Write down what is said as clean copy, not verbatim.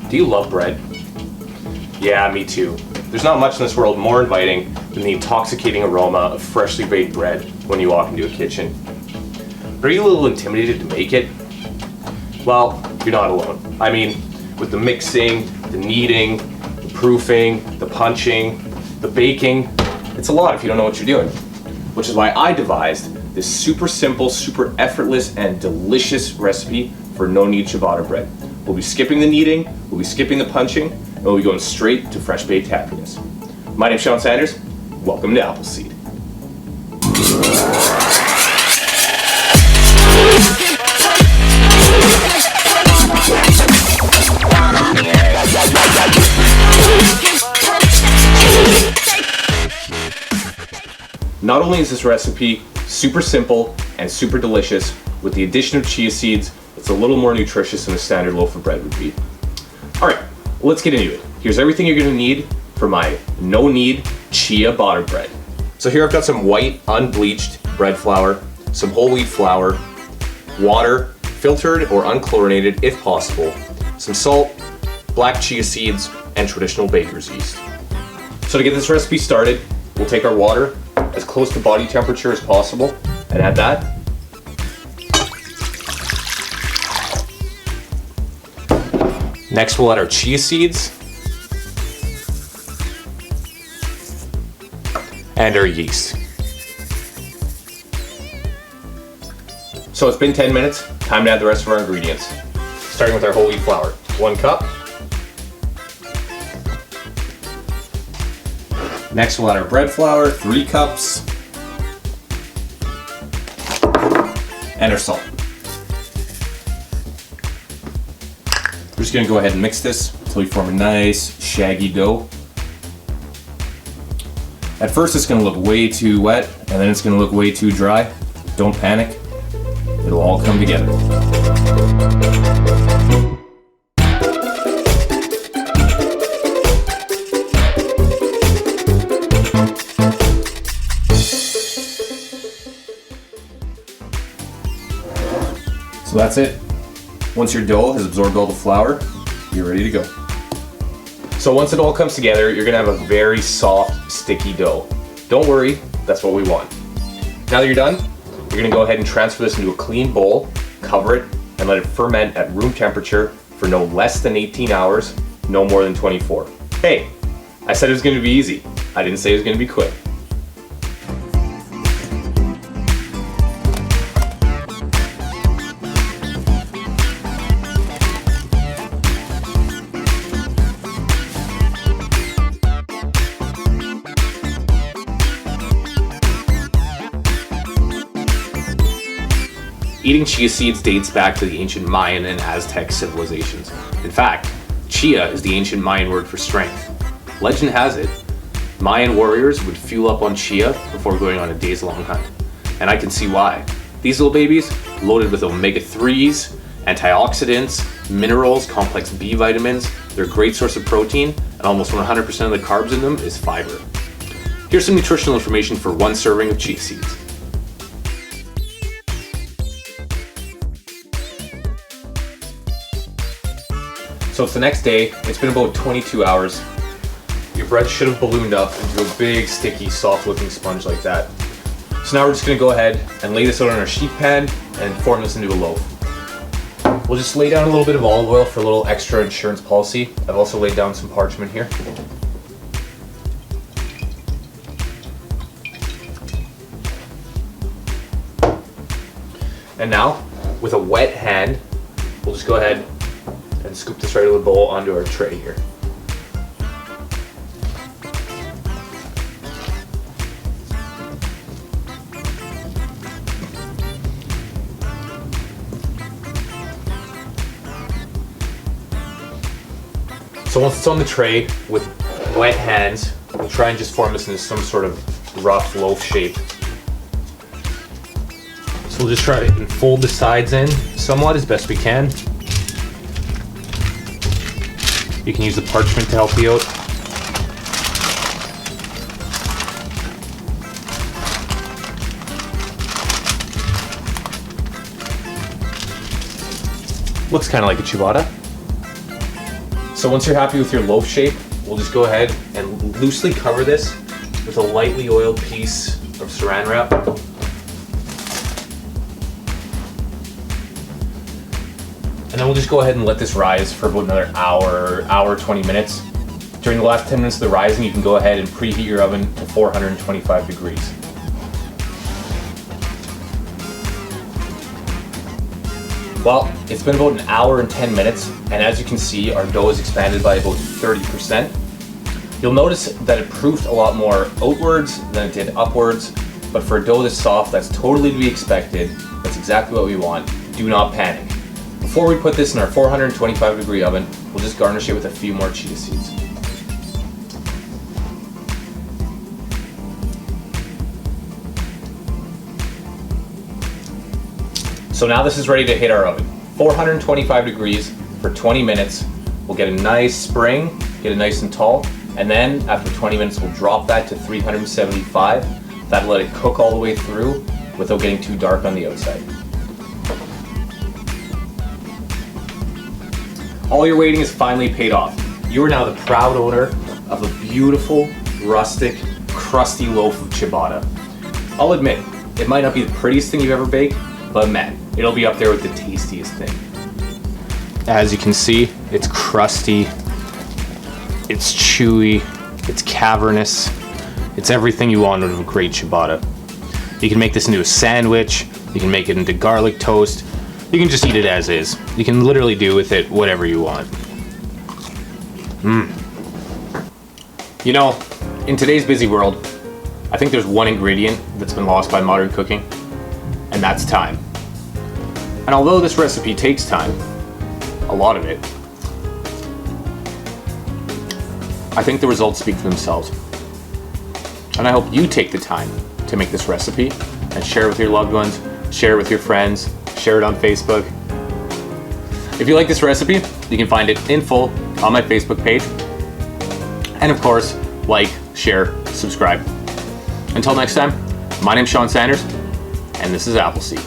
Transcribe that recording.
Do you love bread? Yeah, me too. There's not much in this world more inviting than the intoxicating aroma of freshly baked bread when you walk into a kitchen. But are you a little intimidated to make it? Well, you're not alone. I mean, with the mixing, the kneading, the proofing, the punching, the baking, it's a lot if you don't know what you're doing. Which is why I devised this super simple, super effortless, and delicious recipe for no-knead ciabatta bread. We'll be skipping the kneading, we'll be skipping the punching, and we'll be going straight to fresh baked happiness. My name's Shaun Sanders. Welcome to Appleseed. Not only is this recipe super simple and super delicious, with the addition of chia seeds, it's a little more nutritious than a standard loaf of bread would be. Alright, let's get into it. Here's everything you're going to need for my no-knead Ciabatta bread. So here I've got some white unbleached bread flour, some whole wheat flour, water, filtered or unchlorinated if possible, some salt, black chia seeds, and traditional baker's yeast. So to get this recipe started, we'll take our water as close to body temperature as possible and add that. Next we'll add our chia seeds and our yeast. So it's been 10 minutes, time to add the rest of our ingredients. Starting with our whole wheat flour, 1 cup. Next we'll add our bread flour, 3 cups. And our salt. We're just gonna go ahead and mix this until we form a nice shaggy dough. At first it's gonna look way too wet and then it's gonna look way too dry. Don't panic, it'll all come together. So that's it. Once your dough has absorbed all the flour, you're ready to go. So once it all comes together, you're gonna have a very soft, sticky dough. Don't worry, that's what we want. Now that you're done, you're gonna go ahead and transfer this into a clean bowl, cover it, and let it ferment at room temperature for no less than 18 hours, no more than 24. Hey, I said it was gonna be easy. I didn't say it was gonna be quick. Eating chia seeds dates back to the ancient Mayan and Aztec civilizations. In fact, chia is the ancient Mayan word for strength. Legend has it, Mayan warriors would fuel up on chia before going on a days-long hunt. And I can see why. These little babies, loaded with omega-3s, antioxidants, minerals, complex B vitamins, they're a great source of protein, and almost 100% of the carbs in them is fiber. Here's some nutritional information for 1 serving of chia seeds. So it's the next day, it's been about 22 hours. Your bread should have ballooned up into a big, sticky, soft-looking sponge like that. So now we're just gonna go ahead and lay this out on our sheet pan and form this into a loaf. We'll just lay down a little bit of olive oil for a little extra insurance policy. I've also laid down some parchment here. And now, with a wet hand, we'll just go ahead and scoop this right out of the bowl onto our tray here. So once it's on the tray with wet hands, we'll try and just form this into some sort of rough loaf shape. So we'll just try and fold the sides in somewhat as best we can. You can use the parchment to help you out. Looks kind of like a ciabatta. So once you're happy with your loaf shape, we'll just go ahead and loosely cover this with a lightly oiled piece of saran wrap. And then we'll just go ahead and let this rise for about another hour 20 minutes. During the last 10 minutes of the rising, you can go ahead and preheat your oven to 425 degrees. Well, it's been about an hour and 10 minutes, and as you can see, our dough is expanded by about 30%. You'll notice that it proofed a lot more outwards than it did upwards, but for a dough this soft, that's totally to be expected. That's exactly what we want. Do not panic. Before we put this in our 425 degree oven, we'll just garnish it with a few more chia seeds. So now this is ready to hit our oven. 425 degrees for 20 minutes. We'll get a nice spring, get it nice and tall, and then after 20 minutes we'll drop that to 375. That'll let it cook all the way through without getting too dark on the outside. All your waiting is finally paid off. You are now the proud owner of a beautiful, rustic, crusty loaf of ciabatta. I'll admit, it might not be the prettiest thing you've ever baked, but man, it'll be up there with the tastiest thing. As you can see, it's crusty, it's chewy, it's cavernous, it's everything you want out of a great ciabatta. You can make this into a sandwich, you can make it into garlic toast, you can just eat it as is. You can literally do with it whatever you want. You know, in today's busy world, I think there's one ingredient that's been lost by modern cooking, and that's time. And although this recipe takes time, a lot of it, I think the results speak for themselves. And I hope you take the time to make this recipe and share it with your loved ones, share it with your friends, share it on Facebook. If you like this recipe, you can find it in full on my Facebook page. And of course, like, share, subscribe. Until next time, my name's Shaun Sanders, and this is Appleseed.